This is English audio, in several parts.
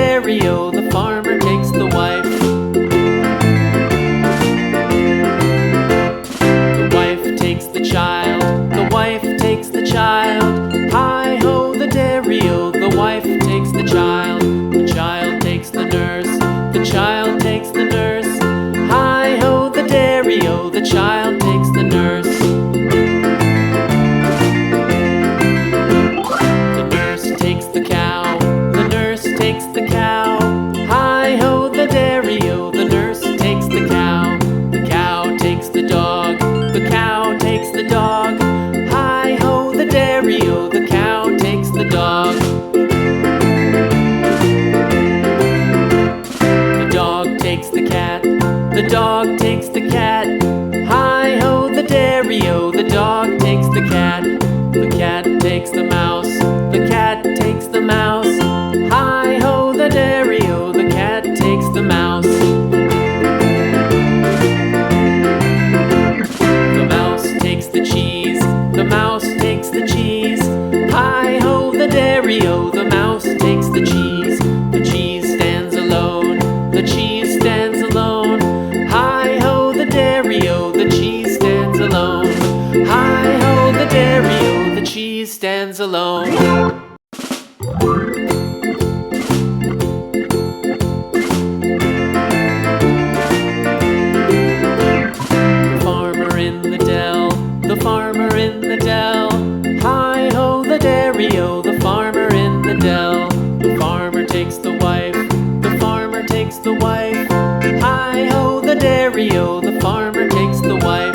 dairy-o, the farmer takes the wife. The wife takes the child, the wife takes the child. Hi-ho, the dairy-o, the wife takes the child. The child takes the nurse, the child takes the nurse. Hi-ho, the dairy-o, the child takes the nurse. The nurse takes the cow, the nurse takes the cow. Hi-ho, the dairy-o, the nurse takes the cow. The cow takes the dog, the cow takes the dog. Hi-ho, the dairy-o, the cow takes the dog. The dog takes the cat, the dog takes the cat. Hi-ho, the dairy-o, the dog takes the cat. The cat takes the mouse, the cat takes the mouse. Hi-ho, the dairy-o, the cat takes the mouse. The mouse takes the cheese, the mouse takes the cheese. Hi-ho, the dairy-o, the mouse takes the cheese. The cheese stands alone, the cheese stands alone. Hi-ho, the dairy-o, the cheese stands alone. Hi-ho, the dairy-o, the cheese stands alone. The farmer in the dell, the farmer in the dell. Hi-ho, the dairy-o, the farmer in the dell. The farmer takes the wife, the farmer takes the wife. Hi-ho, the dairy-o, the farmer takes the wife.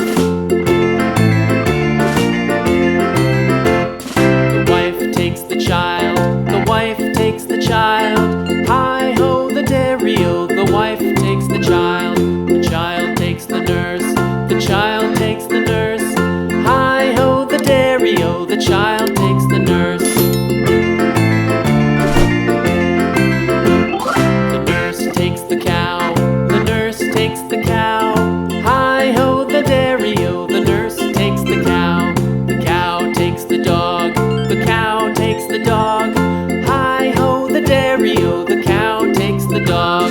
The wife takes the child, the wife takes the child. Hi-ho, the dairy-o, the wife takes the child. The child takes the nurse, the child takes the nurse. Hi-ho, the dairy-o, the child takes the nurse. The nurse takes the cow, the nurse takes the cow. Hi-ho, the dairy-o, the nurse takes the cow. The cow takes the dog, the cow takes the dog. Hi-ho, the dairy-o, the cow takes the dog.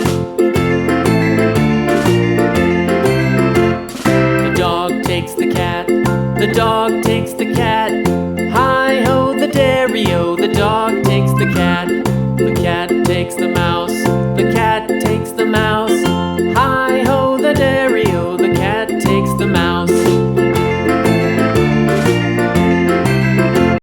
The dog takes the cat, the dog takes the cat. Hi-ho, the dairy-o, the dog takes the cat. The cat takes the mouse,